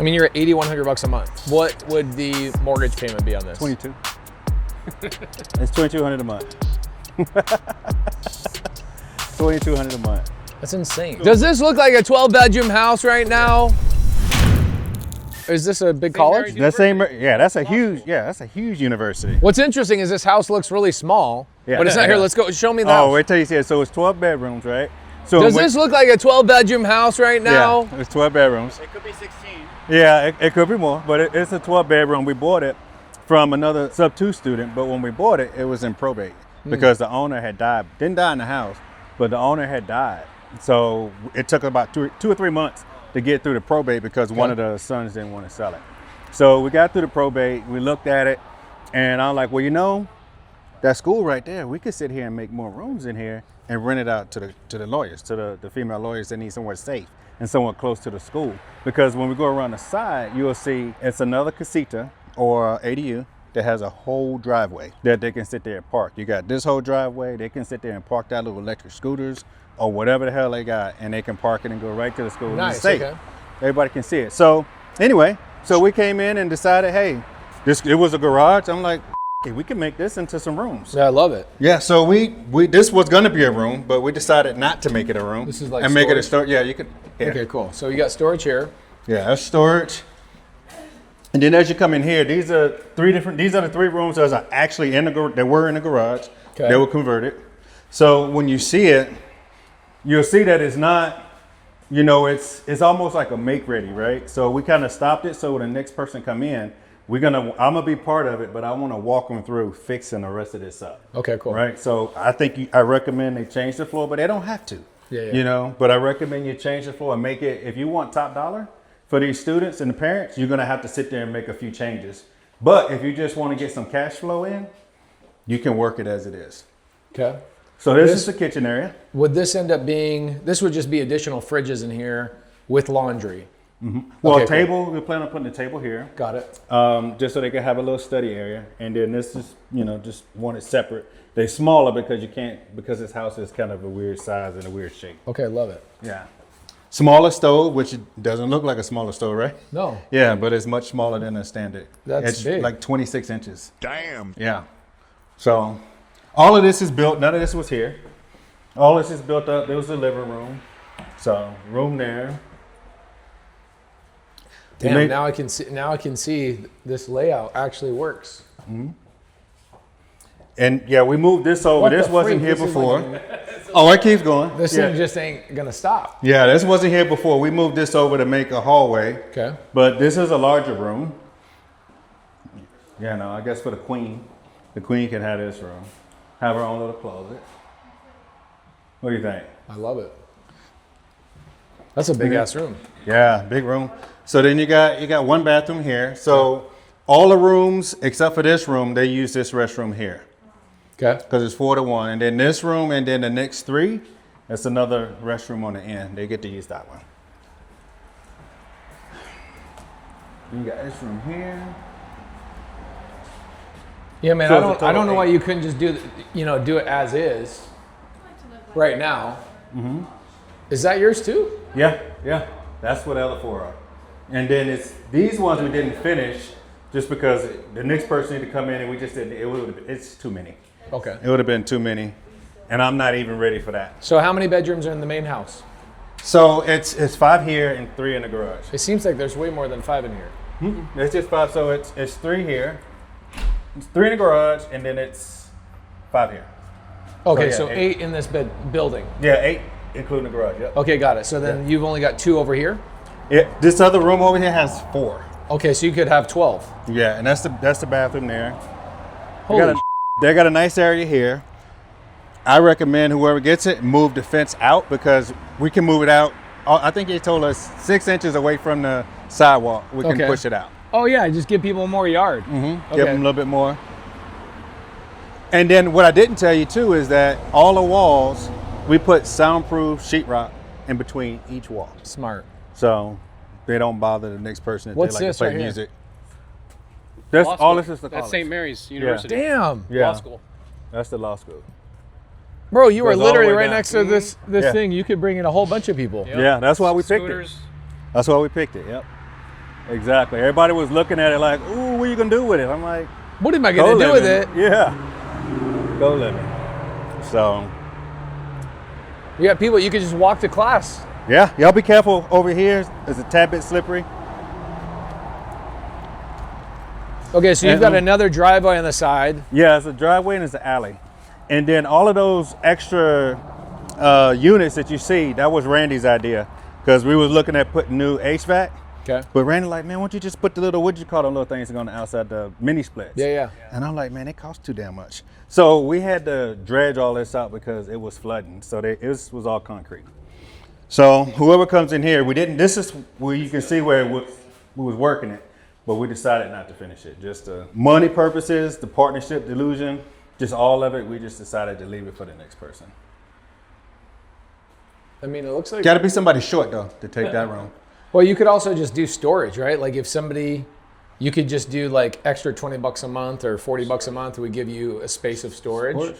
I mean, you're at $8,100 a month. What would the mortgage payment be on this? 22. It's $2,200 a month. 2,200 a month. That's insane. Does this look like a 12-bedroom house right now? Is this a big college? That's a huge university. What's interesting is this house looks really small, but it's not here. Let's go. Show me the house. Oh, wait till you see it. So it's 12 bedrooms, right? So does this look like a 12-bedroom house right now? Yeah, it's 12 bedrooms. It could be 16. Yeah, it could be more, but it's a 12-bedroom. We bought it from another SubTo student, but when we bought it, it was in probate because the owner had died. Didn't die in the house, but the owner had died. So it took about 2 or 3 months to get through the probate because one of the sons didn't want to sell it. So we got through the probate, we looked at it, and I'm like, well, you know, that school right there, we could sit here and make more rooms in here and rent it out to the lawyers, to the female lawyers that need somewhere safe and somewhere close to the school. Because when we go around the side, you'll see it's another casita or ADU that has a whole driveway that they can sit there and park. You got this whole driveway, they can sit there and park that little electric scooters or whatever the hell they got, and they can park it and go right to the school. Nice, it's safe. okay. Everybody can see it. So anyway, so we came in and decided, hey, it was a garage. I'm like, we can make this into some rooms. Yeah, I love it. Yeah, so we this was gonna be a room, but we decided not to make it a room. This is like and storage? make it a storage. Yeah, you could. Yeah. Okay, cool. So you got storage here. Yeah, that's storage. And then as you come in here, these are the 3 rooms that are actually that were in the garage. Okay. They were converted. So when you see it, you'll see that it's not, you know, it's almost like a make ready, right? So we kind of stopped it so when the next person come in, I'm gonna be part of it, but I want to walk them through fixing the rest of this up. Okay, cool. Right. So I recommend they change the floor, but they don't have to. Yeah. You know, but I recommend you change the floor and make it, if you want top dollar for these students and the parents, you're gonna have to sit there and make a few changes. But if you just want to get some cash flow in, you can work it as it is. Okay. So this is the kitchen area. Would this end up being, this would just be additional fridges in here with laundry? Well, Okay, a table, we plan on putting a table here. Got it. Just so they can have a little study area. And then this is, you know, just want it separate. They're smaller because this house is kind of a weird size and a weird shape. Okay, love it. Yeah. Smaller stove, which doesn't look like a smaller stove, right? No. Yeah, but it's much smaller than a standard. That's it's big. Like 26 inches. Damn. Yeah. So all of this is built. None of this was here. All this is built up. There was the living room. So room there. Damn, now I can see this layout actually works. And yeah, we moved this over. What This the wasn't freak? here This is before. like Oh, it keeps going. This yeah. thing just ain't gonna stop. Yeah, this wasn't here before. We moved this over to make a hallway. Okay. But this is a larger room. Yeah, no, I guess for the queen can have this room. Have her own little closet. What do you think? I love it. That's a big ass room. Yeah, big room. So then you got one bathroom here. So all the rooms except for this room, they use this restroom here. Okay. Because it's 4 to 1. And then this room and then the next 3, that's another restroom on the end. They get to use that one. You got this room here. Yeah, man. So I don't know why you couldn't just do it as is right now. Is that yours too? Yeah. That's what the other 4 are. And then it's these ones we didn't finish just because the next person needed to come in and we just didn't. It's too many. Okay. It would have been too many, and I'm not even ready for that. So how many bedrooms are in the main house? So it's 5 here and 3 in the garage. It seems like there's way more than 5 in here. It's just 5. So it's 3 here, it's 3 in the garage, and then it's 5 here. Okay, So, so yeah, 8 in this building. Yeah, 8 including the garage. Yep. Okay, got it. So then you've only got 2 over here? This other room over here has 4. Okay, so you could have 12. Yeah, and that's the bathroom there. Holy They got a nice area here. I recommend whoever gets it move the fence out because we can move it out. I think they told us 6 inches away from the sidewalk. We can push it out. Oh yeah, just give people more yard. Give them a little bit more. And then what I didn't tell you too is that all the walls, we put soundproof sheetrock in between each wall. Smart. So they don't bother the next person if What's they like this to play right here? music. That's Law all school. this is the That's college. St. Mary's University. Damn. Yeah. Law school. That's the law school. Bro, you were Goes all the literally way right down. next to this Yeah. thing. You could bring in a whole bunch of people. Yep. Yeah, that's why we picked it. Scooters. That's why we picked it, yep. Exactly. Everybody was looking at it like, ooh, what are you gonna do with it? I'm like, What am I gonna do with it? Yeah. Go living. So You got people, you could just walk to class. yeah, y'all be careful over here. It's a tad bit slippery. Okay, so you've got another driveway on the side. Yeah, it's a driveway and it's an alley. And then all of those extra units that you see, that was Randy's idea. Because we was looking at putting new HVAC. Okay. But Randy like, man, why don't you just put the little, what you call them little things that go on the outside, the mini splits? Yeah. And I'm like, man, they cost too damn much. So we had to dredge all this out because it was flooding. So it was all concrete. So whoever comes in here, this is where you can see where we was working it, but we decided not to finish it. Just money purposes, the partnership delusion, just all of it, we just decided to leave it for the next person. I mean, it looks like... Got to be somebody short though to take that room. Well, you could also just do storage, right? Like if somebody, you could just do like extra $20 a month or $40 a month, we give you a space of storage.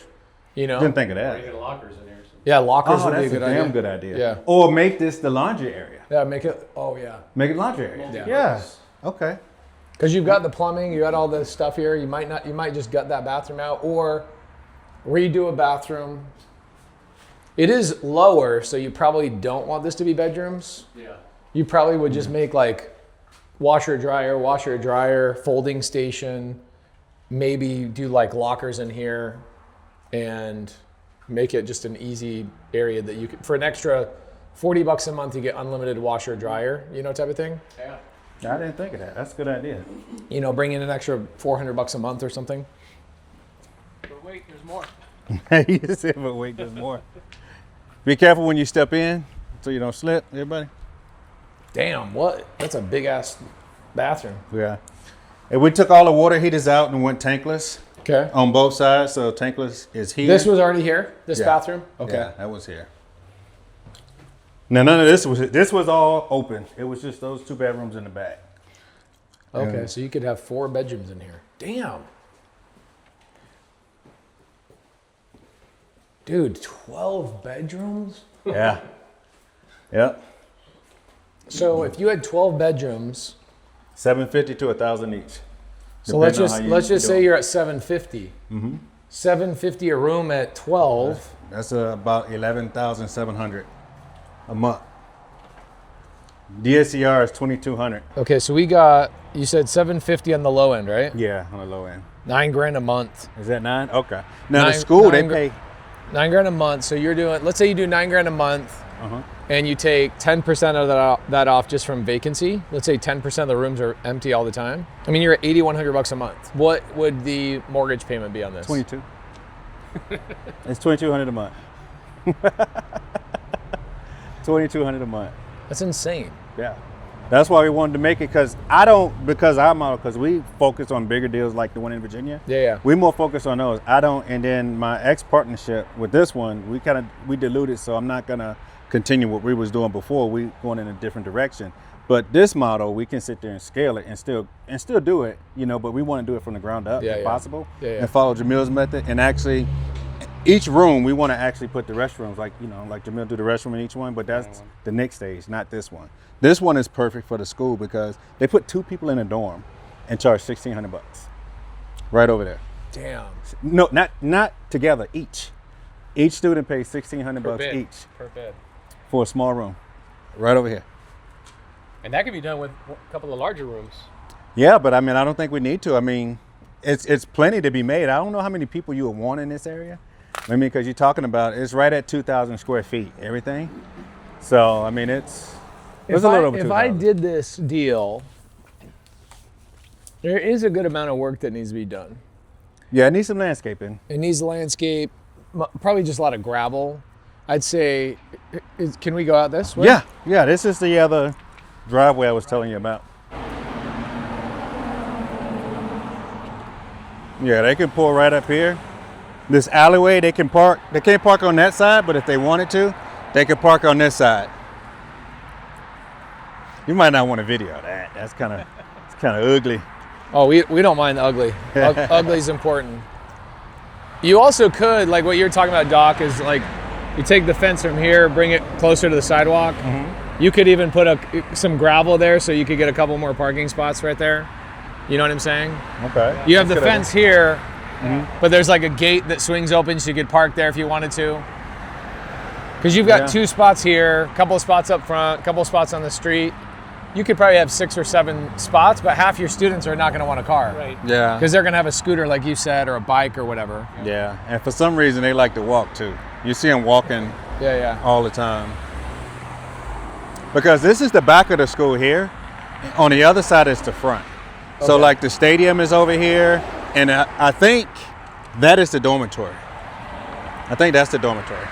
You know? Didn't think of that. You get lockers in here. Yeah, lockers would be a that's good a idea. damn good idea. Yeah. Or make this the laundry area. Yeah, make it, oh yeah. Make it laundry area. Yeah. Okay. Because you've got the plumbing, you got all this stuff here. You might just gut that bathroom out or redo a bathroom. It is lower, so you probably don't want this to be bedrooms. Yeah. You probably would just make like washer, dryer, folding station, maybe do like lockers in here and make it just an easy area that you could, for an extra $40 a month, you get unlimited washer, dryer, you know, type of thing. Yeah. I didn't think of that. That's a good idea. You know, bring in an extra $400 a month or something. But wait, there's more. You said, but wait, there's more. Be careful when you step in so you don't slip, everybody. Damn, what? That's a big ass bathroom. Yeah. And we took all the water heaters out and went tankless Okay. on both sides. So tankless is here. This was already here, this Yeah. bathroom? Okay. Yeah, that was here. Now none of this was all open. It was just those 2 bedrooms in the back. Okay, And- so you could have 4 bedrooms in here. Damn. Dude, 12 bedrooms? Yeah. Yep. So if you had 12 bedrooms, $750 to $1,000 each. so let's depending on how just you say do it. you're at 750. $750 a room at 12. That's about $11,700 a month. DSCR is $2,200. Okay, so we got, you said 750 on the low end, right? Yeah, on the low end. $9,000 a month. Is that 9? Okay. Now the Nine- school they nine gr- pay. $9,000 a month. So you're doing, let's say you do $9,000 a month and you take 10% of that off just from vacancy. Let's say 10% of the rooms are empty all the time. I mean, you're at $8,100 a month. What would the mortgage payment be on this? 22. It's $2,200 a month. $2,200 a month. That's insane. Yeah. That's why we wanted to make it because we focus on bigger deals like the one in Virginia. Yeah. We more focus on those. And then my ex partnership with this one, we diluted, so I'm not gonna continue what we was doing before. We going in a different direction. But this model, we can sit there and scale it and still do it, you know, but we want to do it from the ground up if possible. And follow Jamil's method. And actually each room we want to actually put the restrooms, like Jamil do the restroom in each one, but that's the next stage, not this one. This one is perfect for the school because they put 2 people in a dorm and charge $1,600 right over there. Damn. No, not together, each. Each student pays $1,600 each Per bed. for a small room right over here. And that could be done with a couple of larger rooms. Yeah, but I mean, I don't think we need to. I mean, it's plenty to be made. I don't know how many people you would want in this area. I mean, because you're talking about, it's right at 2,000 square feet, everything. So, I mean, it's a little over 2,000. If I did this deal, there is a good amount of work that needs to be done. Yeah, it needs some landscaping. It needs landscape, probably just a lot of gravel. I'd say, can we go out this way? Yeah, this is the other driveway I was telling you about. Yeah, they can pull right up here. This alleyway, they can't park on that side, but if they wanted to, they could park on this side. You might not want to video that. That's kind of ugly. Oh, we don't mind the ugly. Ugly's important. You also could, like what you're talking about, Doc, is like you take the fence from here, bring it closer to the sidewalk, You could even put some gravel there so you could get a couple more parking spots right there. You know what I'm saying? Okay. You have the fence here, but there's like a gate that swings open so you could park there if you wanted to. Because you've got 2 spots here, a couple of spots up front, a couple of spots on the street. You could probably have 6 or 7 spots, but half your students are not going to want a car. Right. Yeah. Because they're going to have a scooter, like you said, or a bike or whatever. Yeah. And for some reason, they like to walk too. You see them walking all the time. Because this is the back of the school here. On the other side is the front. So like the stadium is over here. And I think that is the dormitory. I think that's the dormitory.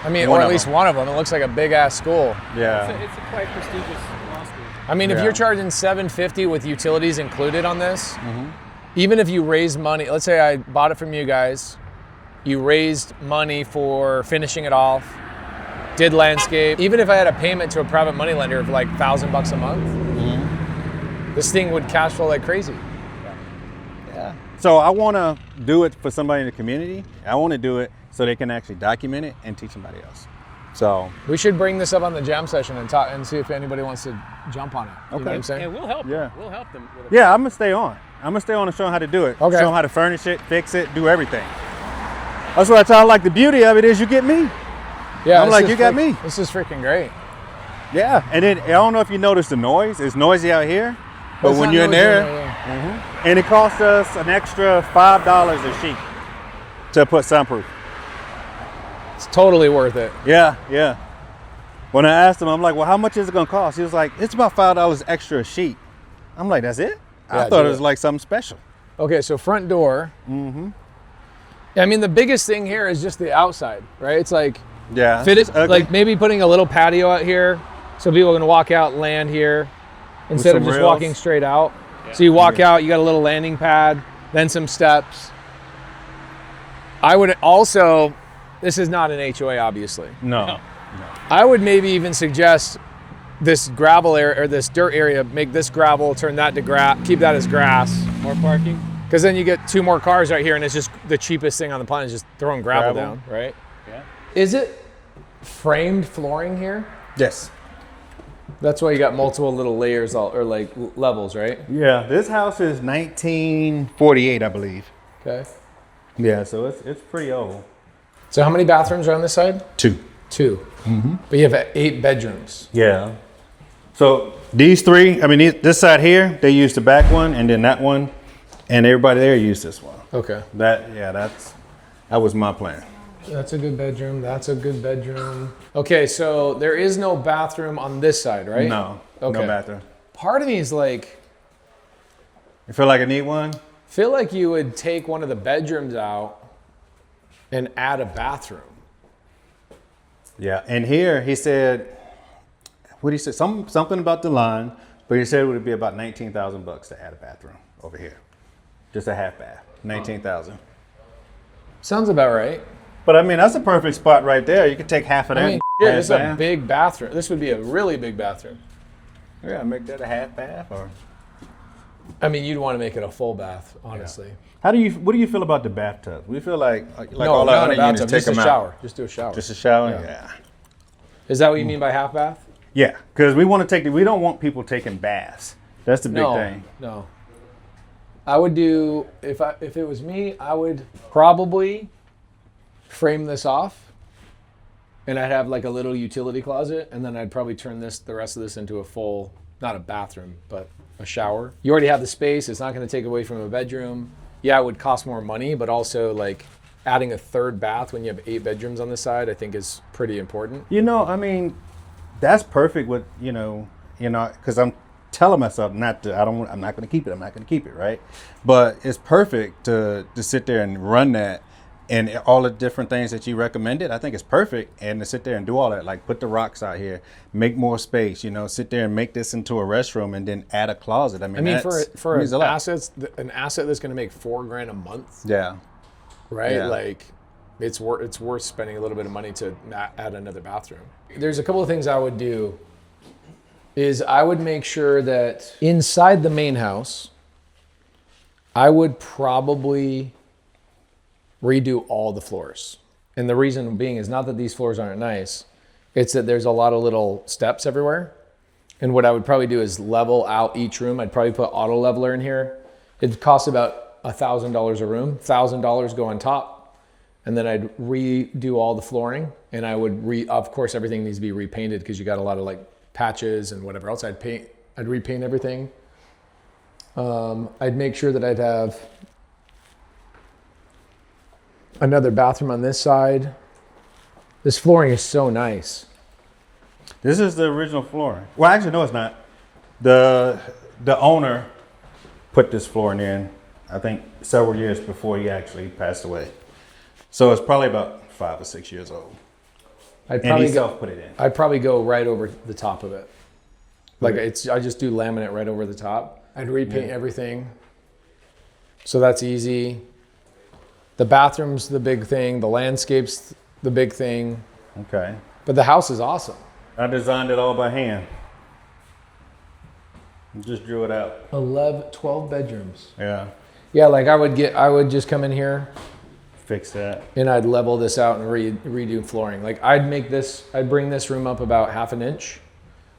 I mean, One or at of least them. one of them. It looks like a big ass school. Yeah. It's a quite prestigious law school. I mean, if Yeah. you're charging $750 with utilities included on this, even if you raise money, let's say I bought it from you guys, you raised money for finishing it off, did landscape, even if I had a payment to a private money lender of like $1,000 a month, this thing would cash flow like crazy. Yeah. So I want to do it for somebody in the community. I want to do it so they can actually document it and teach somebody else. So We should bring this up on the jam session and talk and see if anybody wants to jump on it. You know what I'm saying? And we'll help. Yeah. We'll help them. With yeah, I'm gonna stay on. I'm gonna stay on and show them how to do it. Okay. Show them how to furnish it, fix it, do everything. That's what I tell them. Like the beauty of it is you get me. Yeah, I'm this like, is you got me. This is freaking great. Yeah. And then I don't know if you notice the noise. It's noisy out here, but It's when not you're in noisy, there, yeah. and it costs us an extra $5 a sheet to put soundproof. It's totally worth it. Yeah, yeah. When I asked him, I'm like, well, how much is it gonna cost? He was like, it's about $5 extra a sheet. I'm like, that's it? I Yeah, thought do it was it. like something special. Okay, so front door. I mean, the biggest thing here is just the outside, right? It's like Yeah. fit it's it, ugly. like maybe putting a little patio out here so people can walk out, land here instead of some just rails. walking straight out. So you walk out, you got a little landing pad, then some steps. I would also, this is not an HOA, obviously. No. I would maybe even suggest this gravel area or this dirt area, make this gravel, turn that to grass, keep that as grass. more parking. Because then you get 2 more cars right here, and it's just the cheapest thing on the planet is just throwing gravel Gravel. down, right? Yeah. Is it framed flooring here? Yes. That's why you got multiple little layers or like levels, right? Yeah, this house is 1948, I believe. Okay. Yeah, so it's pretty old. So how many bathrooms are on this side? 2. 2. But you have 8 bedrooms. Yeah. So these 3, I mean, this side here, they used the back one, and then that one, and everybody there used this one. Okay. That was my plan. That's a good bedroom. That's a good bedroom. Okay, so there is no bathroom on this side, right? No, Okay. no bathroom. Part of me is like, You feel like I need one? feel like you would take one of the bedrooms out and add a bathroom. Yeah, and here he said, what he said, something about the line, but he said it would be about $19,000 to add a bathroom over here, just a half bath, 19,000. Sounds about right. But I mean, that's a perfect spot right there. You could take half of that. I mean, half this is a bath. big bathroom. This would be a really big bathroom. Yeah, make that a half bath. Or I mean, you'd want to make it a full bath, honestly. what do you feel about the bathtub? We feel like No, all our not other a units, bathtub, take just a them shower. out. Just do a shower. Just a shower. Yeah. Yeah. Is that what you mean by half bath? Yeah, because we want to we don't want people taking baths. That's the big No, thing. no. I would do if it was me, I would probably frame this off, and I'd have like a little utility closet, and then I'd probably turn the rest of this into a full, not a bathroom, but a shower. You already have the space. It's not going to take away from a bedroom. Yeah, it would cost more money, but also like adding a third bath when you have 8 bedrooms on the side, I think is pretty important. You know, I mean, that's perfect with, because I'm telling myself I'm not going to keep it, right? But it's perfect to sit there and run that and all the different things that you recommended. I think it's perfect. And to sit there and do all that, like put the rocks out here, make more space, sit there and make this into a restroom and then add a closet. I mean, For means a lot. an asset that's going to make $4,000 a month, Yeah. right? Yeah. Like it's worth spending a little bit of money to add another bathroom. There's a couple of things I would do. Is I would make sure that inside the main house, I would probably redo all the floors. And the reason being is not that these floors aren't nice, It's that there's a lot of little steps everywhere. And what I would probably do is level out each room. I'd probably put auto leveler in here. It costs about $1,000 a room. $1,000 go on top. And then I'd redo all the flooring. And I would of course, everything needs to be repainted because you got a lot of like patches and whatever else. I'd repaint everything. I'd make sure that I'd have another bathroom on this side. This flooring is so nice. This is the original flooring. Well, actually, no, it's not. The owner put this flooring in, I think, several years before he actually passed away. So it's probably about 5 or 6 years old. And he self put it in. I'd probably go right over the top of it. Like I just do laminate right over the top. I'd repaint everything. So that's easy. The bathroom's the big thing. The landscape's the big thing. Okay. But the house is awesome. I designed it all by hand. Just drew it out. 12 bedrooms. Yeah. Yeah, like I would just come in here Fix that. and I'd level this out and redo flooring. Like I'd bring this room up about 1/2 inch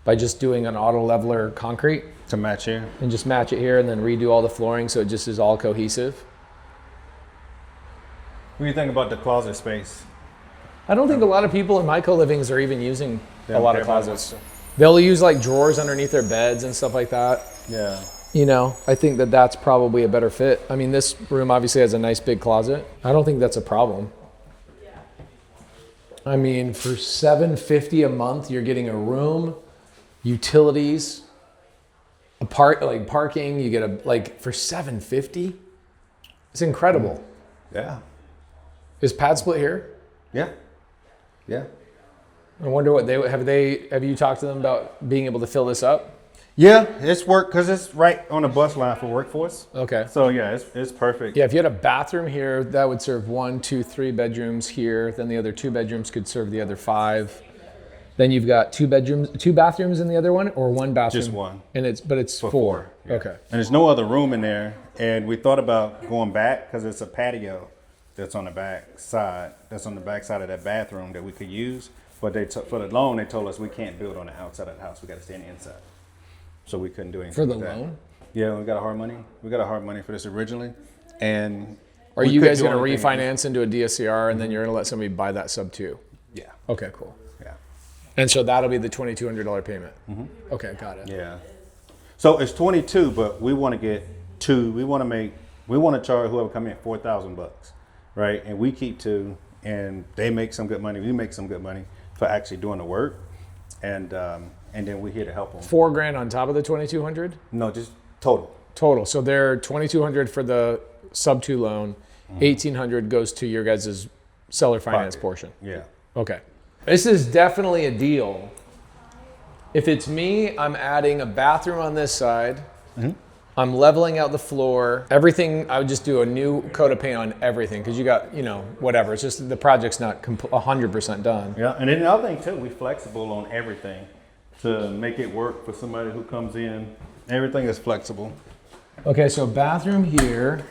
by just doing an auto leveler concrete To match here. and just match it here and then redo all the flooring so it just is all cohesive. What do you think about the closet space? I don't think a lot of people in my co-livings are even using They a don't lot care of about closets. They'll use like drawers underneath their beds and stuff like that. Yeah. You know, I think that that's probably a better fit. I mean, this room obviously has a nice big closet. I don't think that's a problem. I mean, for $750 a month, you're getting a room, utilities, parking. You get for $750. It's incredible. Yeah. Is Pad Split here? Yeah. Yeah. I wonder what have you talked to them about being able to fill this up? Yeah, it's work because it's right on the bus line for workforce. Okay. So yeah, it's perfect. Yeah, if you had a bathroom here, that would serve 1, 2, 3 bedrooms here. Then the other 2 bedrooms could serve the other 5. Then you've got 2 bathrooms in the other one, or 1 bathroom. Just one. And it's 4. Yeah. Okay. And there's no other room in there. And we thought about going back because it's a patio that's on the back side. That's on the back side of that bathroom that we could use. But for the loan, they told us we can't build on the outside of the house. We got to stay on the inside. So we couldn't do anything For the with that. loan? Yeah, we got a hard money. We got a hard money for this originally. And Are we you couldn't guys do going to anything. refinance into a DSCR and then you're going to let somebody buy that sub-2? Yeah. Okay, cool. Yeah. And so that'll be the $2,200 payment. Okay, got it. Yeah. So it's 22, but we want to get 2. We want to charge whoever come in $4,000, right? And we keep 2, and they make some good money. We make some good money for actually doing the work, and then we're here to help them. $4,000 on top of the $2,200 No, just total. total. So they're $2,200 for the sub-2 loan. $1,800 goes to your guys' seller finance portion. Yeah. Okay. This is definitely a deal. If it's me, I'm adding a bathroom on this side. I'm leveling out the floor. Everything, I would just do a new coat of paint on everything because you got, whatever. It's just the project's not 100% done. Yeah, and then the other thing too, we're flexible on everything to make it work for somebody who comes in. Everything is flexible. Okay, so bathroom here.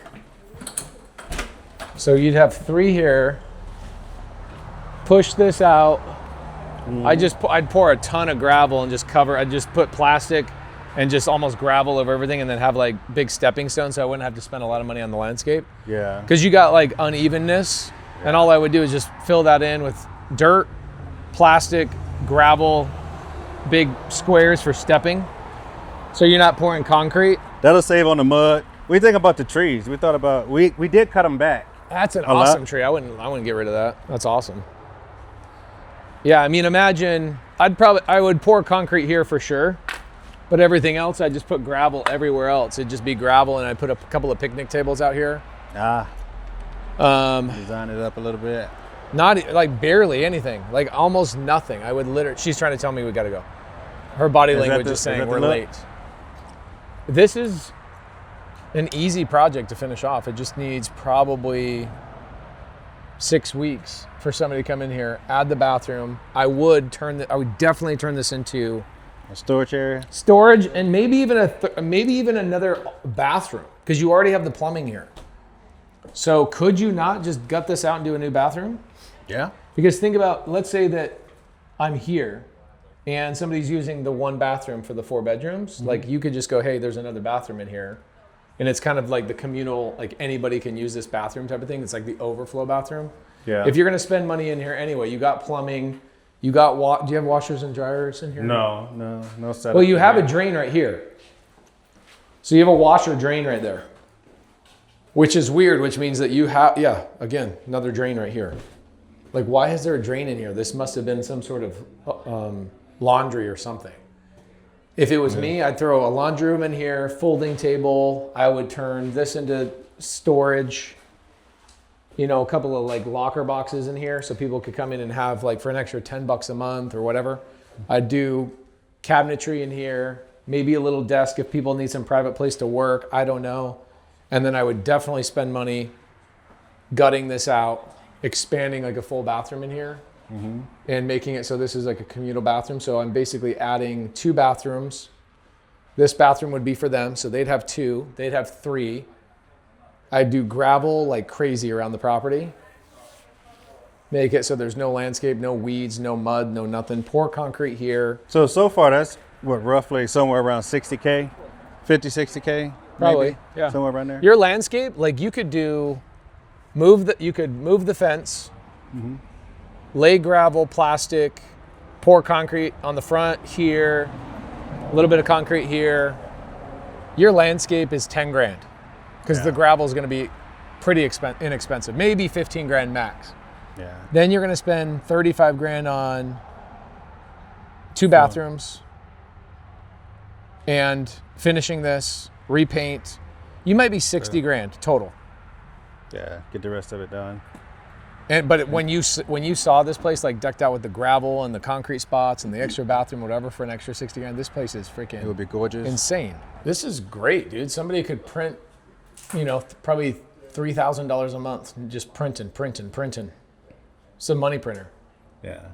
So you'd have 3 here. Push this out. I'd pour a ton of gravel and just I'd just put plastic and just almost gravel over everything and then have like big stepping stones so I wouldn't have to spend a lot of money on the landscape. Yeah. Because you got like unevenness and all I would do is just fill that in with dirt, plastic, gravel, big squares for stepping. So you're not pouring concrete. That'll save on the mud. We think about the trees. We thought about, we did cut them back. That's an A lot. awesome tree. I wouldn't get rid of that. That's awesome. Yeah, I mean, imagine I would pour concrete here for sure, but everything else I'd just put gravel everywhere else. It'd just be gravel, and I'd put a couple of picnic tables out here. Design it up a little bit. Not like barely anything, like almost nothing. I would literally. She's trying to tell me we got to go. Her body language is saying we're late. This is an easy project to finish off. It just needs probably 6 weeks for somebody to come in here, add the bathroom. I would definitely turn this into A storage area. storage and maybe even another bathroom because you already have the plumbing here. So could you not just gut this out and do a new bathroom? Yeah. Because think about, let's say that I'm here and somebody's using the one bathroom for the 4 bedrooms, like you could just go, hey, there's another bathroom in here. And it's kind of like the communal, like anybody can use this bathroom type of thing. It's like the overflow bathroom. Yeah. If you're going to spend money in here anyway, you got plumbing, you got do you have washers and dryers in here? No setup. Well, you have a drain right here. So you have a washer drain right there, which is weird, which means that you have, again, another drain right here. Like, why is there a drain in here? This must have been some sort of laundry or something. If it was me, I'd throw a laundry room in here, folding table. I would turn this into storage. You know, a couple of like locker boxes in here so people could come in and have like for an extra $10 a month or whatever. I'd do cabinetry in here, maybe a little desk if people need some private place to work. I don't know. And then I would definitely spend money gutting this out, expanding like a full bathroom in here. And making it so this is like a communal bathroom. So I'm basically adding 2 bathrooms. This bathroom would be for them. So they'd have 2, they'd have 3. I'd do gravel like crazy around the property. Make it so there's no landscape, no weeds, no mud, no nothing. Pour concrete here. So far that's what, roughly somewhere around 60K, 50, 60K? Probably, maybe? yeah. Somewhere around there? Your landscape, like you could move the fence, lay gravel, plastic, pour concrete on the front here, a little bit of concrete here. Your landscape is 10 grand because the gravel is going to be pretty inexpensive, maybe 15 grand max. Yeah. Then you're going to spend 35 grand on 2 bathrooms and finishing this, repaint. You might be 60 grand total. Yeah, get the rest of it done. But when you saw this place like decked out with the gravel and the concrete spots and the extra bathroom, whatever, for an extra 60 grand, this place is freaking It would be gorgeous. insane. This is great, dude. Somebody could print, probably $3,000 a month, and just printing. It's a money printer. Yeah.